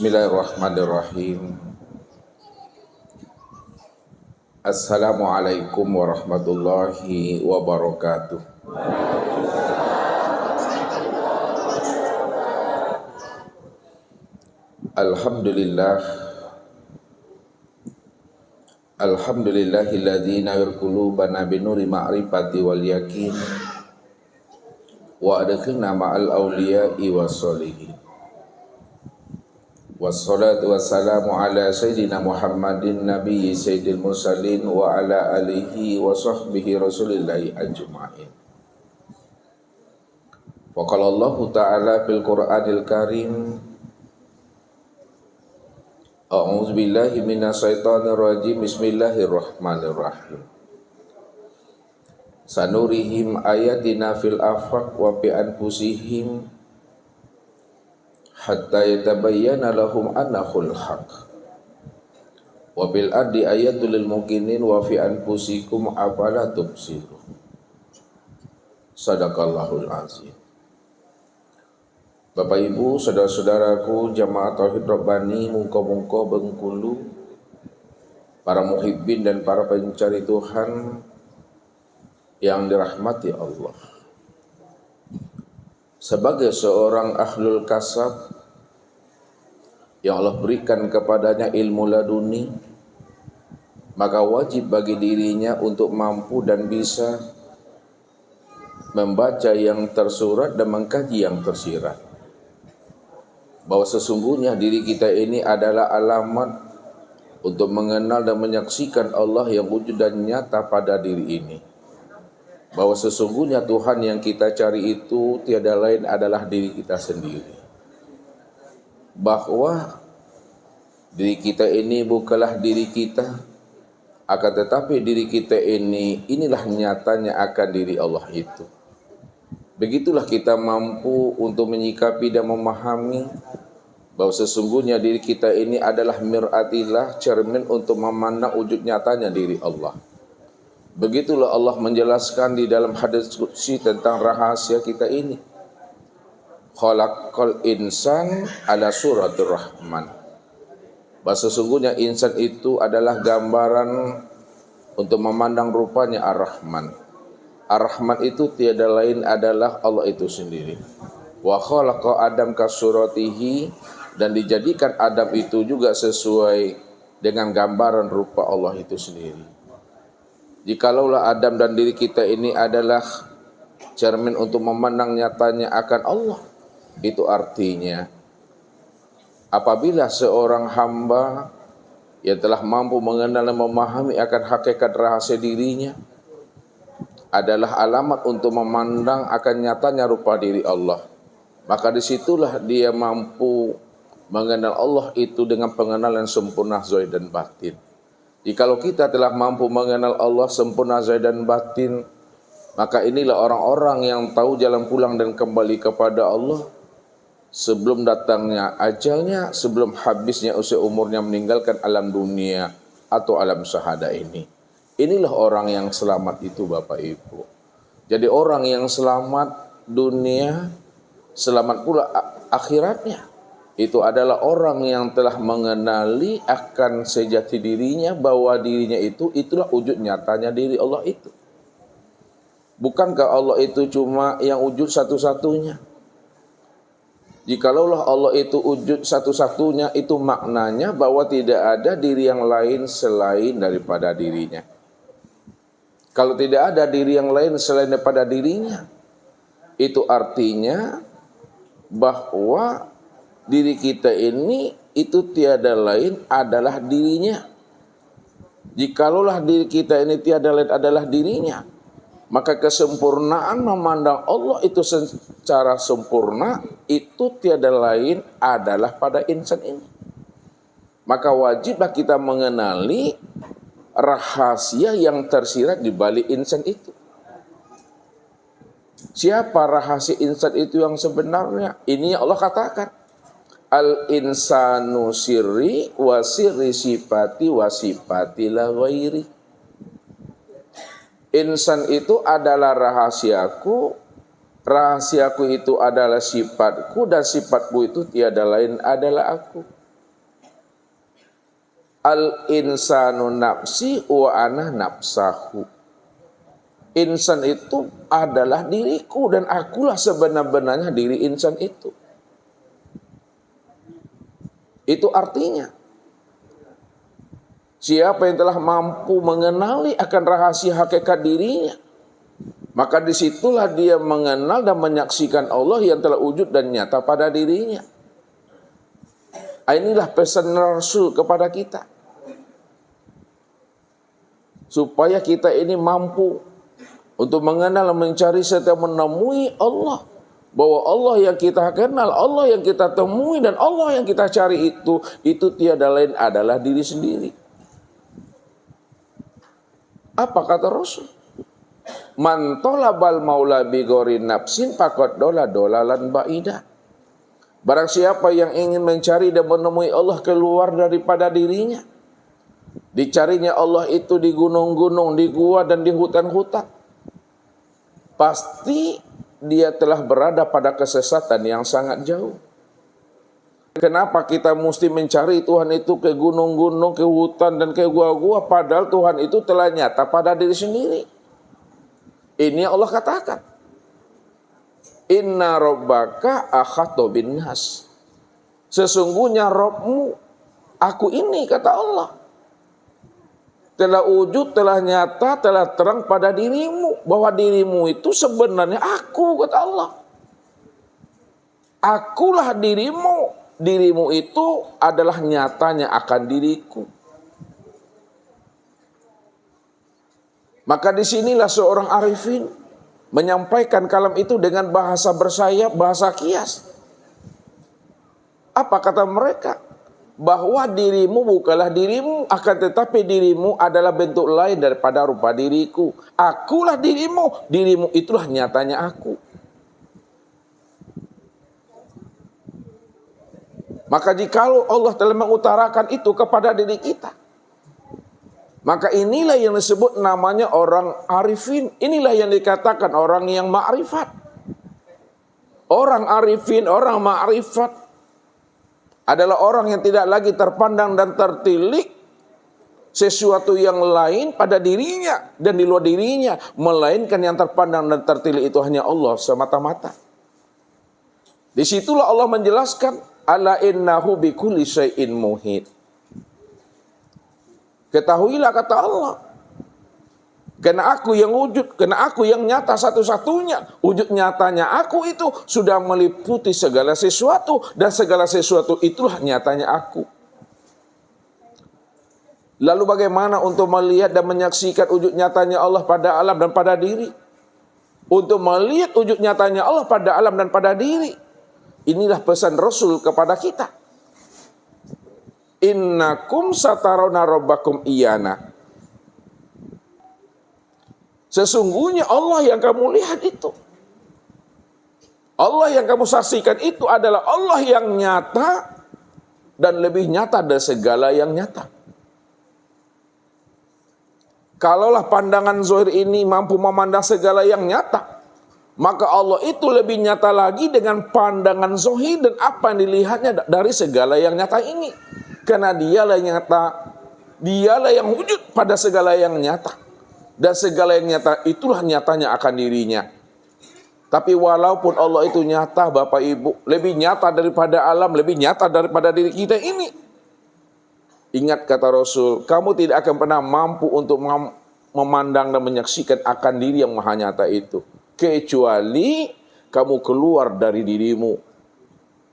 Bismillahirrahmanirrahim. Assalamualaikum warahmatullahi wabarakatuh. Alhamdulillah. Alhamdulillahilladzi nawwir qulubana binuri ma'rifati wal yakin wa adkhilna ma'al awliya'i wassolihin. Wassalatu wassalamu ala sayyidina Muhammadin nabiyyi sayyidil mursalin wa ala alihi wa sahbihi rasulillahi ajma'in. Wa qala Allah ta'ala fil Qur'anil Karim, A'udzu billahi minasyaitonir rajim. Bismillahirrahmanirrahim. Sanurihim ayatina fil afaq wa bi anfusihim hatta yatabayyana lahum annahul haq wa bil ardi ayatul lil muqinin wa fi anfusikum afala tubsirun. Sadaqallahul azim. Bapak Ibu, saudara-saudaraku jamaah Tauhid Rabbani Muka-muka Bengkulu, para muhibbin dan para pencari Tuhan yang dirahmati Allah. Sebagai seorang ahlul kasab yang Allah berikan kepadanya ilmu laduni, maka wajib bagi dirinya untuk mampu dan bisa membaca yang tersurat dan mengkaji yang tersirat. Bahwa sesungguhnya diri kita ini adalah alamat untuk mengenal dan menyaksikan Allah yang wujud dan nyata pada diri ini. Bahwa sesungguhnya Tuhan yang kita cari itu tiada lain adalah diri kita sendiri. Bahwa diri kita ini bukanlah diri kita, akan tetapi diri kita inilah nyatanya akan diri Allah itu. Begitulah kita mampu untuk menyikapi dan memahami bahwa sesungguhnya diri kita ini adalah mir'atillah, cermin untuk memandang wujud nyatanya diri Allah. Begitulah Allah menjelaskan di dalam hadis qudsi tentang rahasia kita ini. Khalaqal insan ala suratir rahman. Bahwa sesungguhnya insan itu adalah gambaran untuk memandang rupanya Ar-Rahman. Ar-Rahman itu tiada lain adalah Allah itu sendiri. Wa khalaqa Adam kasuratihi, dan dijadikan Adam itu juga sesuai dengan gambaran rupa Allah itu sendiri. Jikalaulah Adam dan diri kita ini adalah cermin untuk memandang nyatanya akan Allah, itu artinya apabila seorang hamba yang telah mampu mengenal dan memahami akan hakikat rahasia dirinya adalah alamat untuk memandang akan nyatanya rupa diri Allah, maka disitulah dia mampu mengenal Allah itu dengan pengenalan sempurna zahir dan batin. Jikalau kita telah mampu mengenal Allah sempurna zahir dan batin, maka inilah orang-orang yang tahu jalan pulang dan kembali kepada Allah sebelum datangnya ajalnya, sebelum habisnya usia umurnya meninggalkan alam dunia atau alam syahada ini. Inilah orang yang selamat itu, Bapak Ibu. Jadi orang yang selamat dunia, selamat pula akhiratnya. Itu adalah orang yang telah mengenali akan sejati dirinya, bahwa dirinya itulah wujud nyatanya diri Allah itu. Bukankah Allah itu cuma yang wujud satu-satunya? Jikalaulah Allah itu wujud satu-satunya, itu maknanya bahwa tidak ada diri yang lain selain daripada dirinya. Kalau tidak ada diri yang lain selain daripada dirinya, itu artinya bahwa diri kita ini itu tiada lain adalah dirinya. Jikalaulah diri kita ini tiada lain adalah dirinya, maka kesempurnaan memandang Allah itu secara sempurna itu tiada lain adalah pada insan ini. Maka wajiblah kita mengenali rahasia yang tersirat di balik insan itu. Siapa rahasia insan itu yang sebenarnya? Ini Allah katakan, al-insanu sirri wa sirri sifati wa sifati la ghairi. Insan itu adalah rahasiaku, rahasiaku itu adalah sifatku, dan sifatku itu tiada lain adalah aku. Al insanu nafsi wa ana nafsahu. Insan itu adalah diriku dan akulah sebenar-benarnya diri insan itu. Itu artinya siapa yang telah mampu mengenali akan rahasia hakikat dirinya, maka disitulah dia mengenal dan menyaksikan Allah yang telah wujud dan nyata pada dirinya. Inilah pesan Rasul kepada kita, supaya kita ini mampu untuk mengenal, mencari serta menemui Allah. Bahwa Allah yang kita kenal, Allah yang kita temui, dan Allah yang kita cari itu tiada lain adalah diri sendiri. Apa kata Rasul? Man tolabal maula bi ghairi nafsin faqad dolalan ba'ida. Barang siapa yang ingin mencari dan menemui Allah keluar daripada dirinya, dicarinya Allah itu di gunung-gunung, di gua dan di hutan-hutan, pasti dia telah berada pada kesesatan yang sangat jauh. Kenapa kita mesti mencari Tuhan itu ke gunung-gunung, ke hutan, dan ke gua-gua, padahal Tuhan itu telah nyata pada diri sendiri. Ini Allah katakan, Inna rabbaka ahata bin nas. Sesungguhnya Rabbmu, aku ini, kata Allah, telah wujud, telah nyata, telah terang pada dirimu. Bahwa dirimu itu sebenarnya aku, kata Allah. Akulah dirimu. Dirimu itu adalah nyatanya akan diriku. Maka disinilah seorang arifin menyampaikan kalam itu dengan bahasa bersayap, bahasa kias. Apa kata mereka? Bahwa dirimu bukanlah dirimu, akan tetapi dirimu adalah bentuk lain daripada rupa diriku. Akulah dirimu, dirimu itulah nyatanya aku. Maka jikalau Allah telah mengutarakan itu kepada diri kita, maka inilah yang disebut namanya orang arifin. Inilah yang dikatakan orang yang ma'rifat. Orang arifin, orang ma'rifat adalah orang yang tidak lagi terpandang dan tertilik sesuatu yang lain pada dirinya dan di luar dirinya, melainkan yang terpandang dan tertilik itu hanya Allah semata-mata. Disitulah Allah menjelaskan, ala innahu bikulli syai'in muhit. Ketahuilah, kata Allah, karena aku yang wujud, karena aku yang nyata satu-satunya, wujud nyatanya aku itu sudah meliputi segala sesuatu, dan segala sesuatu itulah nyatanya aku. Lalu bagaimana untuk melihat dan menyaksikan wujud nyatanya Allah pada alam dan pada diri? Untuk melihat wujud nyatanya Allah pada alam dan pada diri, inilah pesan Rasul kepada kita. Innakum satarawna rabbakum iyana. Sesungguhnya Allah yang kamu lihat itu, Allah yang kamu saksikan itu adalah Allah yang nyata dan lebih nyata dari segala yang nyata. Kalaulah pandangan zahir ini mampu memandang segala yang nyata, maka Allah itu lebih nyata lagi dengan pandangan zahir dan apa yang dilihatnya dari segala yang nyata ini. Karena dialah yang nyata, dialah yang wujud pada segala yang nyata. Dan segala yang nyata itulah nyatanya akan dirinya. Tapi walaupun Allah itu nyata, Bapak Ibu, lebih nyata daripada alam, lebih nyata daripada diri kita ini. Ingat kata Rasul, kamu tidak akan pernah mampu untuk memandang dan menyaksikan akan diri yang maha nyata itu, kecuali kamu keluar dari dirimu.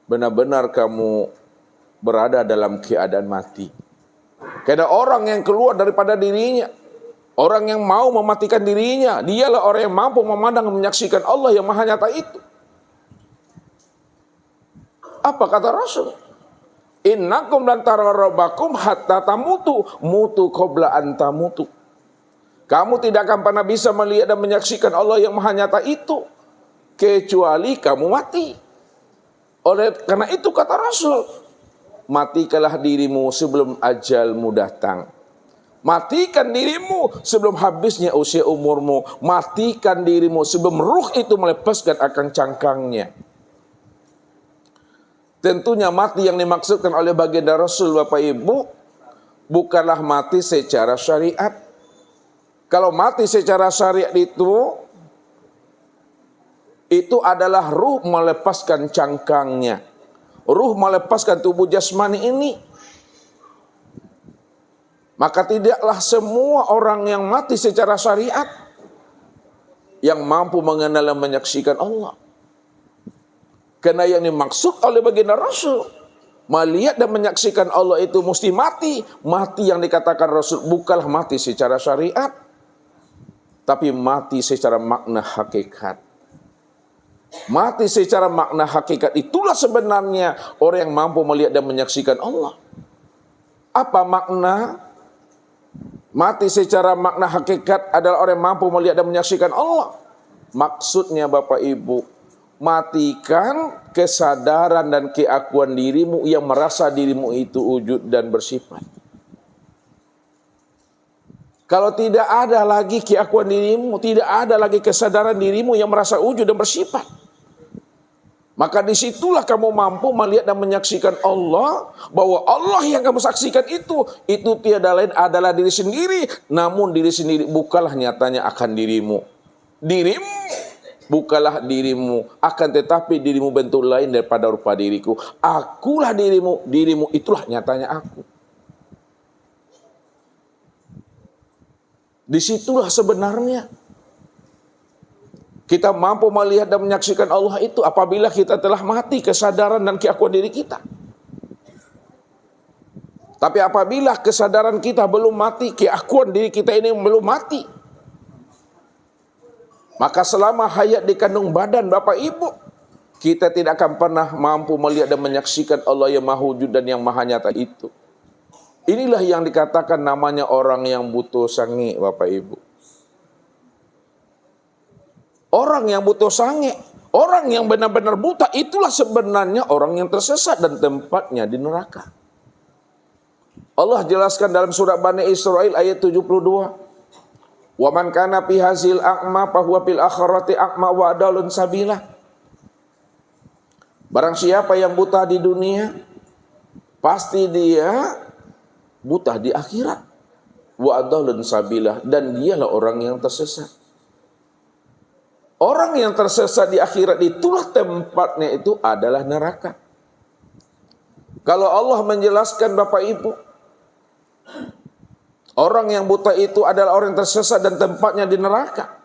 Benar-benar kamu berada dalam keadaan mati. Karena orang yang keluar daripada dirinya, orang yang mau mematikan dirinya, dialah orang yang mampu memandang dan menyaksikan Allah yang maha nyata itu. Apa kata Rasul? Innakum lan tarabbakum hatta tamutu mutu qabla an tamutu. Kamu tidak akan pernah bisa melihat dan menyaksikan Allah yang maha nyata itu kecuali kamu mati. Oleh karena itu kata Rasul, matikanlah dirimu sebelum ajalmu datang. Matikan dirimu sebelum habisnya usia umurmu. Matikan dirimu sebelum ruh itu melepaskan akan cangkangnya. Tentunya mati yang dimaksudkan oleh baginda Rasul, Bapak Ibu, bukanlah mati secara syariat. Kalau mati secara syariat itu adalah ruh melepaskan cangkangnya. Ruh melepaskan tubuh jasmani ini. Maka tidaklah semua orang yang mati secara syariat yang mampu mengenal dan menyaksikan Allah. Karena yang dimaksud oleh baginda Rasul, melihat dan menyaksikan Allah itu mesti mati. Mati yang dikatakan Rasul bukanlah mati secara syariat, tapi mati secara makna hakikat. Mati secara makna hakikat itulah sebenarnya orang yang mampu melihat dan menyaksikan Allah. Apa makna? Mati secara makna hakikat adalah orang yang mampu melihat dan menyaksikan Allah. Maksudnya Bapak Ibu, matikan kesadaran dan keakuan dirimu yang merasa dirimu itu wujud dan bersifat. Kalau tidak ada lagi keakuan dirimu, tidak ada lagi kesadaran dirimu yang merasa wujud dan bersifat, maka disitulah kamu mampu melihat dan menyaksikan Allah, bahwa Allah yang kamu saksikan itu tiada lain adalah diri sendiri, namun diri sendiri bukanlah nyatanya akan dirimu. Dirimu bukanlah dirimu, akan tetapi dirimu bentuk lain daripada rupa diriku. Akulah dirimu, dirimu itulah nyatanya aku. Disitulah sebenarnya kita mampu melihat dan menyaksikan Allah itu apabila kita telah mati kesadaran dan keakuan diri kita. Tapi apabila kesadaran kita belum mati, keakuan diri kita ini belum mati, maka selama hayat di kandung badan Bapak Ibu, kita tidak akan pernah mampu melihat dan menyaksikan Allah yang maha wujud dan yang maha nyata itu. Inilah yang dikatakan namanya orang yang buta sange, Bapak Ibu. Orang yang buta sange, orang yang benar-benar buta, itulah sebenarnya orang yang tersesat dan tempatnya di neraka. Allah jelaskan dalam surat Bani Israil ayat 72. Wa man kana fi hazil a'ma fa huwa fil akhirati a'ma wa adalun sabila. Barang siapa yang buta di dunia, pasti dia buta di akhirat. Wa adalun sabila, dan dialah orang yang tersesat. Orang yang tersesat di akhirat itulah tempatnya itu adalah neraka. Kalau Allah menjelaskan Bapak Ibu, orang yang buta itu adalah orang yang tersesat dan tempatnya di neraka,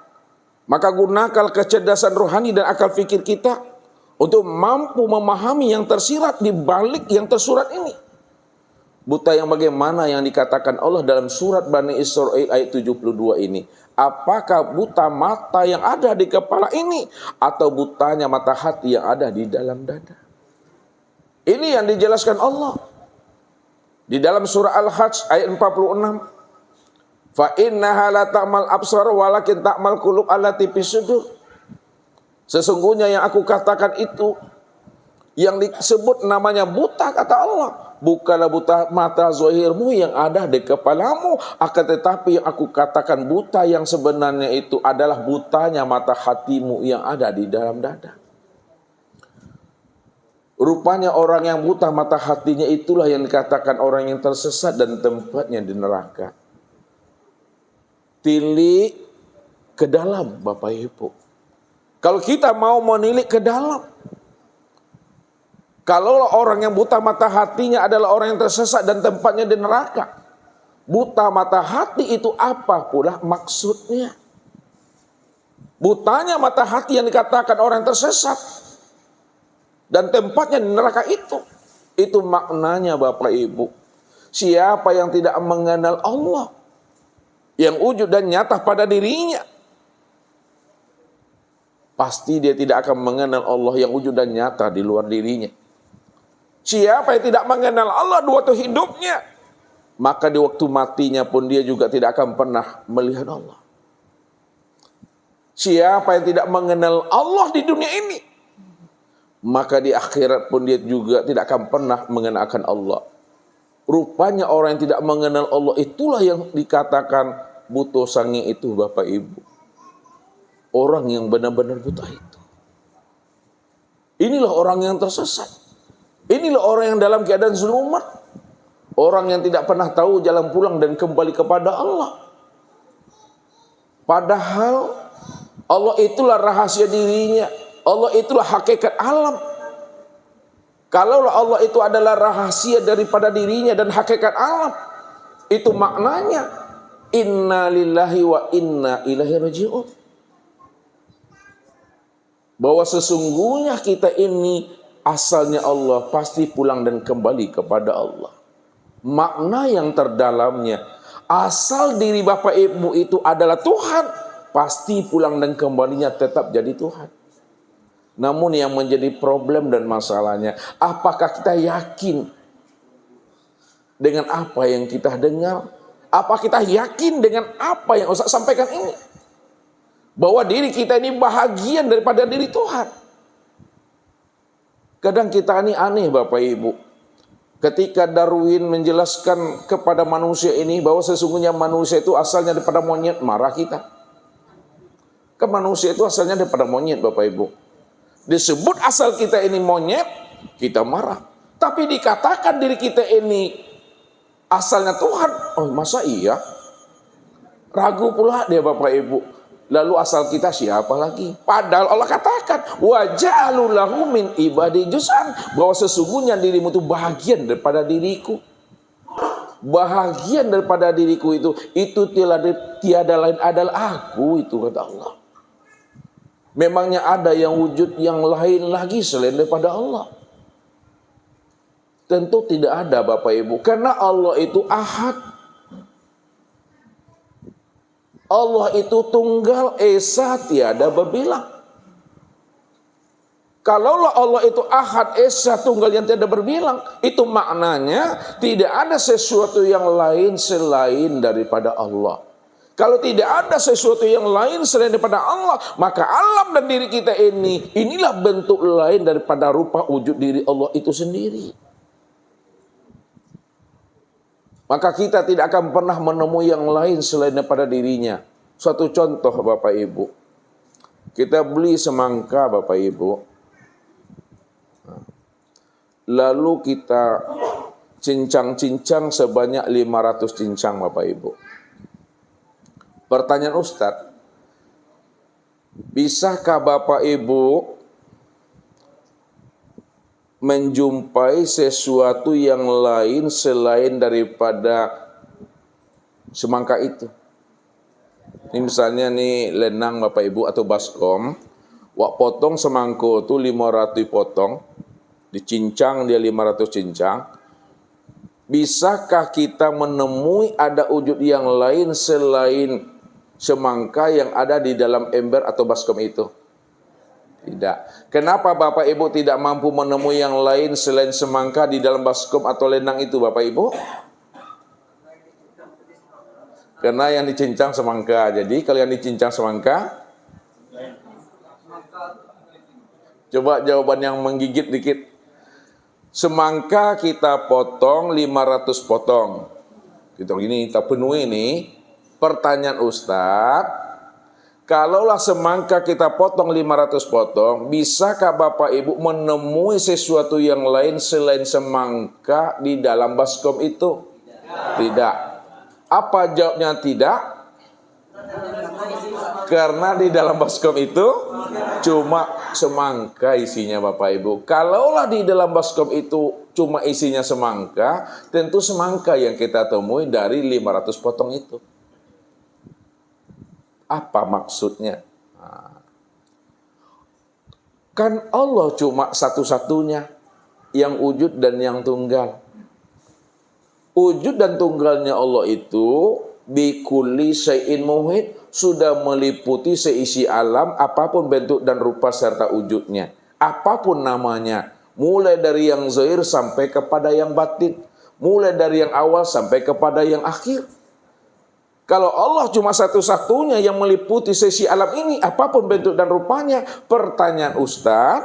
maka gunakan kecerdasan rohani dan akal fikir kita untuk mampu memahami yang tersirat di balik yang tersurat ini. Buta yang bagaimana yang dikatakan Allah dalam surat Bani Israil ayat 72 ini? Apakah buta mata yang ada di kepala ini, atau butanya mata hati yang ada di dalam dada? Ini yang dijelaskan Allah di dalam surah Al-Hajj ayat 46. Fa innaha la ta'mal absar walakin ta'mal qulub allati fis sudur. Sesungguhnya yang aku katakan itu, yang disebut namanya buta, kata Allah, bukanlah buta mata zahirmu yang ada di kepalamu, akan tetapi yang aku katakan buta yang sebenarnya itu adalah butanya mata hatimu yang ada di dalam dada. Rupanya orang yang buta mata hatinya itulah yang dikatakan orang yang tersesat dan tempatnya di neraka. Tilik ke dalam, Bapak Ibu. Kalau kita mau menilik ke dalam, kalau orang yang buta mata hatinya adalah orang yang tersesat dan tempatnya di neraka, buta mata hati itu apa pula maksudnya? Butanya mata hati yang dikatakan orang yang tersesat dan tempatnya di neraka itu maknanya Bapak Ibu, siapa yang tidak mengenal Allah yang wujud dan nyata pada dirinya, pasti dia tidak akan mengenal Allah yang wujud dan nyata di luar dirinya. Siapa yang tidak mengenal Allah di waktu hidupnya, maka di waktu matinya pun dia juga tidak akan pernah melihat Allah. Siapa yang tidak mengenal Allah di dunia ini, maka di akhirat pun dia juga tidak akan pernah mengenalkan Allah. Rupanya orang yang tidak mengenal Allah itulah yang dikatakan buta sange itu, Bapak Ibu. Orang yang benar-benar buta itu. Inilah orang yang tersesat. Inilah orang yang dalam keadaan zulumat. Orang yang tidak pernah tahu jalan pulang dan kembali kepada Allah. Padahal Allah itulah rahasia dirinya. Allah itulah hakikat alam. Kalau Allah itu adalah rahasia daripada dirinya dan hakikat alam, itu maknanya inna lillahi wa inna ilaihi raji'un. Bahwa sesungguhnya kita ini asalnya Allah, pasti pulang dan kembali kepada Allah. Makna yang terdalamnya, asal diri Bapak Ibu itu adalah Tuhan, pasti pulang dan kembalinya tetap jadi Tuhan. Namun yang menjadi problem dan masalahnya, apakah kita yakin dengan apa yang kita dengar? Apa kita yakin dengan apa yang Ustaz sampaikan ini? Bahwa diri kita ini bahagian daripada diri Tuhan. Kadang kita ini aneh Bapak Ibu. Ketika Darwin menjelaskan kepada manusia ini bahwa sesungguhnya manusia itu asalnya daripada monyet, marah kita. Ke manusia itu asalnya daripada monyet Bapak Ibu. Disebut asal kita ini monyet, kita marah. Tapi dikatakan diri kita ini asalnya Tuhan, oh masa iya? Ragu pula dia Bapak Ibu. Lalu asal kita siapa lagi? Padahal Allah katakan, wa ja'alu lahu min ibadi juz'an, bahwa sesungguhnya dirimu itu bahagian daripada diriku. Bahagian daripada diriku itu tiada lain adalah aku, itu kata Allah. Memangnya ada yang wujud yang lain lagi selain daripada Allah? Tentu tidak ada Bapak Ibu, karena Allah itu ahad. Allah itu tunggal, esa, tiada berbilang. Kalaulah Allah itu ahad, esa, tunggal yang tiada berbilang, itu maknanya tidak ada sesuatu yang lain selain daripada Allah. Kalau tidak ada sesuatu yang lain selain daripada Allah, maka alam dan diri kita inilah bentuk lain daripada rupa wujud diri Allah itu sendiri. Maka kita tidak akan pernah menemui yang lain selain daripada dirinya. Suatu contoh Bapak Ibu. Kita beli semangka Bapak Ibu. Lalu kita cincang-cincang sebanyak 500 cincang Bapak Ibu. Pertanyaan Ustadz, bisakah Bapak Ibu menjumpai sesuatu yang lain selain daripada semangka itu? Ini misalnya nih lenang Bapak Ibu atau baskom, wak potong semangko itu 500 potong, dicincang dia 500 cincang. Bisakah kita menemui ada wujud yang lain selain semangka yang ada di dalam ember atau baskom itu? Tidak. Kenapa Bapak Ibu tidak mampu menemui yang lain selain semangka di dalam baskom atau lenang itu Bapak Ibu? Karena yang dicincang semangka. Jadi kalau yang dicincang semangka, coba jawaban yang menggigit dikit. Semangka kita potong 500 potong. Kita gini, kita penuhi ini. Pertanyaan Ustadz, kalaulah semangka kita potong 500 potong, bisakah Bapak Ibu menemui sesuatu yang lain selain semangka di dalam baskom itu? Tidak. Apa jawabnya tidak? Karena di dalam baskom itu cuma semangka isinya Bapak Ibu. Kalaulah di dalam baskom itu cuma isinya semangka, tentu semangka yang kita temui dari 500 potong itu. Apa maksudnya? Kan Allah cuma satu-satunya yang wujud dan yang tunggal. Wujud dan tunggalnya Allah itu bikulli syai'in muhit, sudah meliputi seisi alam, apapun bentuk dan rupa serta wujudnya, apapun namanya, mulai dari yang zahir sampai kepada yang batin, mulai dari yang awal sampai kepada yang akhir. Kalau Allah cuma satu-satunya yang meliputi sisi alam ini, apapun bentuk dan rupanya, pertanyaan Ustadz,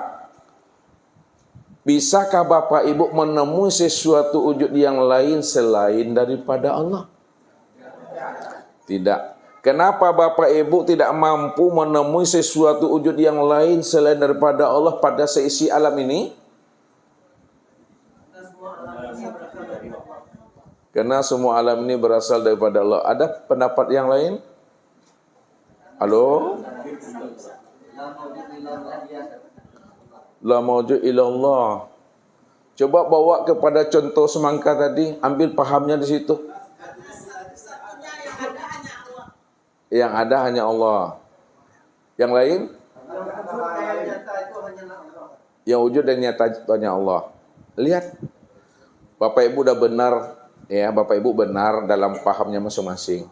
bisakah Bapak Ibu menemui sesuatu wujud yang lain selain daripada Allah? Tidak. Kenapa Bapak Ibu tidak mampu menemui sesuatu wujud yang lain selain daripada Allah pada seisi alam ini? Karena semua alam ini berasal daripada Allah. Ada pendapat yang lain? Halo? La mawjud illallah. Coba bawa kepada contoh semangka tadi, ambil pahamnya di situ. Yang ada hanya Allah. Yang lain? Yang wujud dan nyata itu hanya Allah. Lihat, Bapak Ibu udah benar, ya, Bapak Ibu benar dalam pahamnya masing-masing.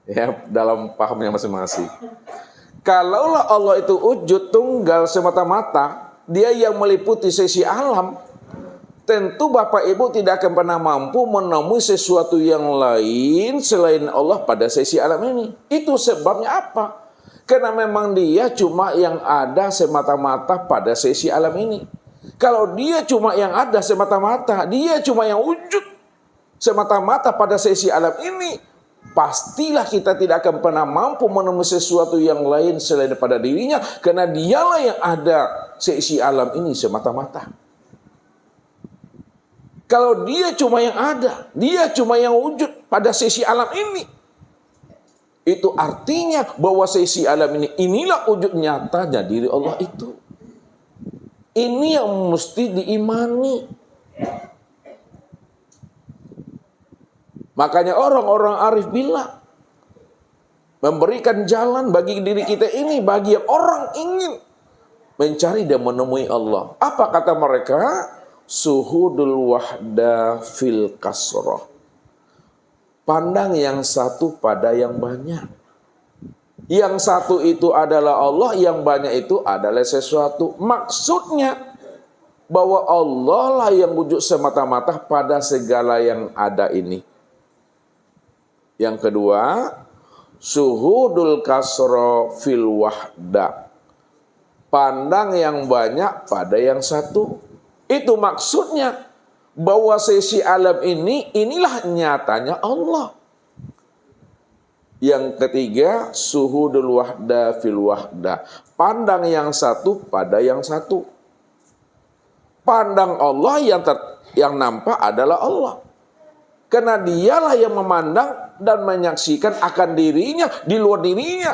Ya, dalam pahamnya masing-masing. Kalaulah Allah itu wujud tunggal semata-mata, dia yang meliputi sisi alam, tentu Bapak Ibu tidak akan pernah mampu menemui sesuatu yang lain selain Allah pada sisi alam ini. Itu sebabnya apa? Karena memang dia cuma yang ada semata-mata pada sisi alam ini. Kalau dia cuma yang ada semata-mata, dia cuma yang wujud semata-mata pada sisi alam ini, pastilah kita tidak akan pernah mampu menemui sesuatu yang lain selain daripada dirinya, karena dialah yang ada sisi alam ini semata-mata. Kalau dia cuma yang ada, dia cuma yang wujud pada sisi alam ini, itu artinya bahwa sisi alam ini, inilah wujud nyatanya diri Allah itu. Ini yang mesti diimani. Makanya orang-orang arif bilang, memberikan jalan bagi diri kita ini, bagi yang orang ingin mencari dan menemui Allah. Apa kata mereka? Suhudul wahda fil kasroh. Pandang yang satu pada yang banyak. Yang satu itu adalah Allah, yang banyak itu adalah sesuatu. Maksudnya bahwa Allah lah yang wujud semata-mata pada segala yang ada ini. Yang kedua, suhudul kasro fil wahda. Pandang yang banyak pada yang satu. Itu maksudnya bahwa sisi alam ini, inilah nyatanya Allah. Yang ketiga, suhudul wahda fil wahda. Pandang yang satu pada yang satu. Pandang Allah yang nampak adalah Allah. Karena dialah yang memandang dan menyaksikan akan dirinya di luar dirinya.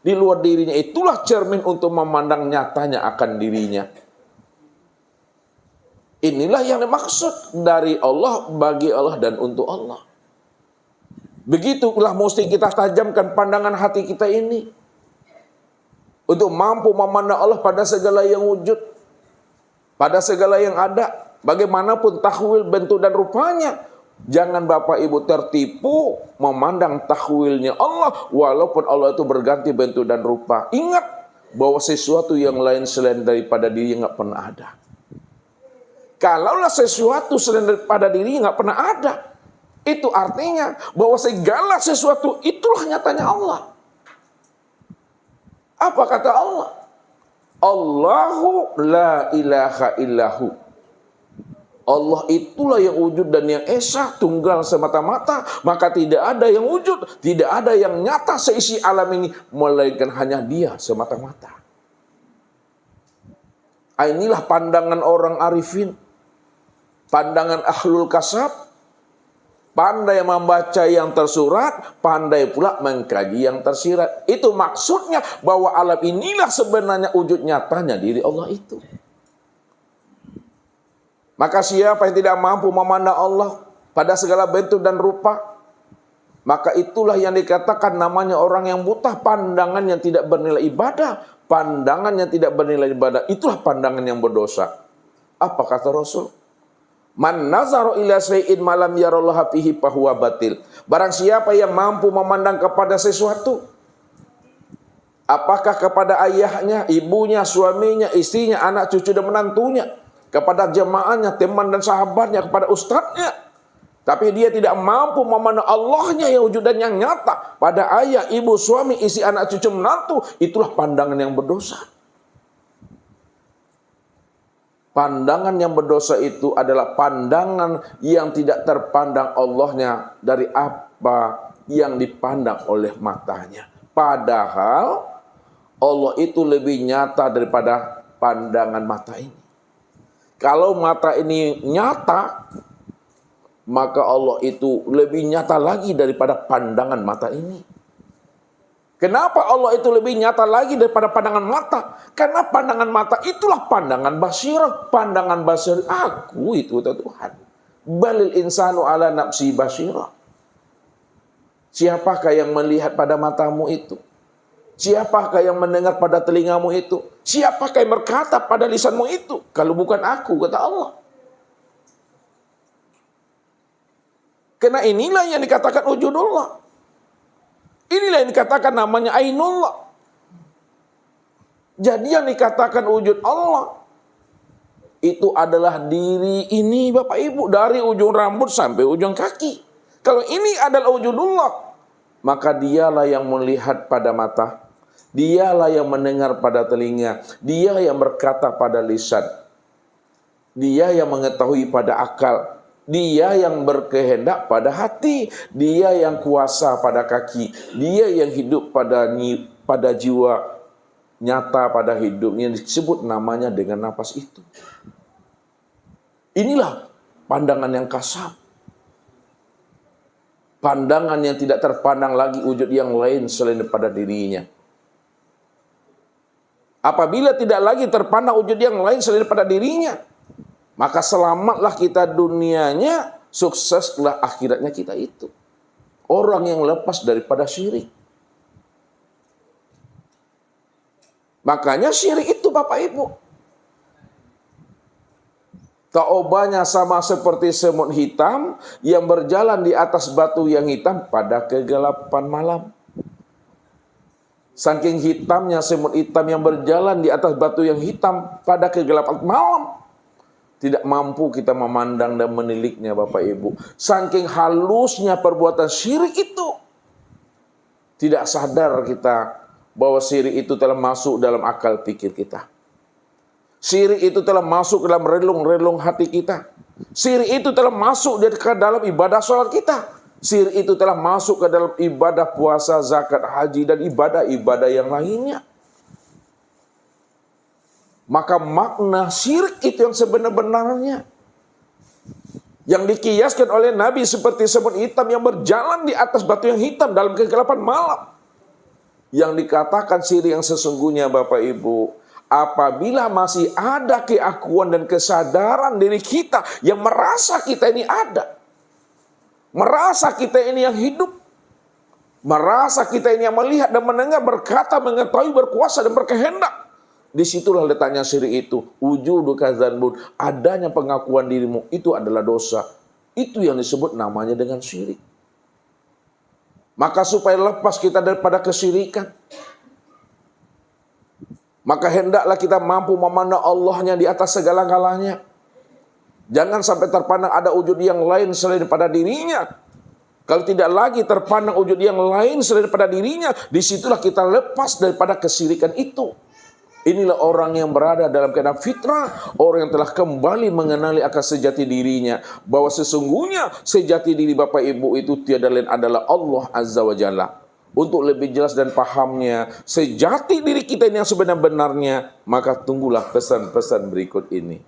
Di luar dirinya itulah cermin untuk memandang nyatanya akan dirinya. Inilah yang dimaksud dari Allah, bagi Allah dan untuk Allah. Begitulah mesti kita tajamkan pandangan hati kita ini. Untuk mampu memandang Allah pada segala yang wujud. Pada segala yang ada. Bagaimanapun takwil bentuk dan rupanya. Jangan Bapak Ibu tertipu memandang takwilnya Allah. Walaupun Allah itu berganti bentuk dan rupa. Ingat bahwa sesuatu yang lain selain daripada diri nggak pernah ada. Kalaulah sesuatu selain daripada diri nggak pernah ada. Itu artinya bahwa segala sesuatu itulah nyatanya Allah. Apa kata Allah? Allahu la ilaha illahu. Allah itulah yang wujud dan yang esa, tunggal semata-mata. Maka tidak ada yang wujud, tidak ada yang nyata seisi alam ini, melainkan hanya Dia semata-mata. Inilah pandangan orang arifin, pandangan ahlul kasab. Pandai membaca yang tersurat, pandai pula mengkaji yang tersirat. Itu maksudnya bahwa alam inilah sebenarnya wujud nyatanya diri Allah itu. Maka siapa yang tidak mampu memandang Allah pada segala bentuk dan rupa, maka itulah yang dikatakan namanya orang yang buta, pandangan yang tidak bernilai ibadah. Pandangan yang tidak bernilai ibadah, itulah pandangan yang berdosa. Apa kata Rasul? Man nazaru ila syai'in malam yarallaha fihi fahuwa batil. Barang siapa yang mampu memandang kepada sesuatu, apakah kepada ayahnya, ibunya, suaminya, istrinya, anak cucu dan menantunya, kepada jemaahnya, teman dan sahabatnya, kepada ustadznya, tapi dia tidak mampu memandang Allahnya yang wujud dan yang nyata pada ayah, ibu, suami, istri, anak cucu, menantu, itulah pandangan yang berdosa. Pandangan yang berdosa itu adalah pandangan yang tidak terpandang Allahnya dari apa yang dipandang oleh matanya. Padahal Allah itu lebih nyata daripada pandangan mata ini. Kalau mata ini nyata, maka Allah itu lebih nyata lagi daripada pandangan mata ini. Kenapa Allah itu lebih nyata lagi daripada pandangan mata? Karena pandangan mata itulah pandangan basirah. Pandangan basirah, aku itu kata Tuhan. Balil insanu ala nafsi basirah. Siapakah yang melihat pada matamu itu? Siapakah yang mendengar pada telingamu itu? Siapakah yang berkata pada lisanmu itu? Kalau bukan aku, kata Allah. Karena inilah yang dikatakan wujudullah. Inilah yang dikatakan namanya ainullah. Jadi yang dikatakan wujud Allah itu adalah diri ini Bapak Ibu, dari ujung rambut sampai ujung kaki. Kalau ini adalah wujudullah, maka dialah yang melihat pada mata, dialah yang mendengar pada telinga, dia yang berkata pada lisan, dia yang mengetahui pada akal, dia yang berkehendak pada hati, dia yang kuasa pada kaki, dia yang hidup pada jiwa, nyata pada hidupnya, disebut namanya dengan napas itu. Inilah pandangan yang kasar. Pandangan yang tidak terpandang lagi wujud yang lain selain daripada dirinya. Apabila tidak lagi terpandang wujud yang lain selain daripada dirinya, maka selamatlah kita dunianya, sukseslah akhiratnya kita itu. Orang yang lepas daripada syirik. Makanya syirik itu Bapak Ibu, taubahnya sama seperti semut hitam yang berjalan di atas batu yang hitam pada kegelapan malam. Saking hitamnya semut hitam yang berjalan di atas batu yang hitam pada kegelapan malam, tidak mampu kita memandang dan meniliknya Bapak Ibu. Saking halusnya perbuatan syirik itu, tidak sadar kita bahwa syirik itu telah masuk dalam akal pikir kita. Syirik itu telah masuk dalam relung-relung hati kita. Syirik itu telah masuk ke dalam ibadah sholat kita. Syirik itu telah masuk ke dalam ibadah puasa, zakat, haji, dan ibadah-ibadah yang lainnya. Maka makna syirik itu yang sebenar-benarnya, yang dikiaskan oleh Nabi seperti semut hitam yang berjalan di atas batu yang hitam dalam kegelapan malam. Yang dikatakan syirik yang sesungguhnya Bapak Ibu, apabila masih ada keakuan dan kesadaran diri kita yang merasa kita ini ada, merasa kita ini yang hidup, merasa kita ini yang melihat dan mendengar, berkata, mengetahui, berkuasa dan berkehendak. Disitulah letaknya syirik itu. Wujuduka dzanbun, adanya pengakuan dirimu itu adalah dosa. Itu yang disebut namanya dengan syirik. Maka supaya lepas kita daripada kesyirikan, maka hendaklah kita mampu memandang Allahnya di atas segala-galanya. Jangan sampai terpandang ada wujud yang lain selain daripada dirinya. Kalau tidak lagi terpandang wujud yang lain selain daripada dirinya, disitulah kita lepas daripada kesyirikan itu. Inilah orang yang berada dalam keadaan fitrah, orang yang telah kembali mengenali akan sejati dirinya, bahwa sesungguhnya sejati diri Bapak Ibu itu tiada lain adalah Allah Azza wa Jalla. Untuk lebih jelas dan pahamnya sejati diri kita ini yang sebenar-benarnya, maka tunggulah pesan-pesan berikut ini.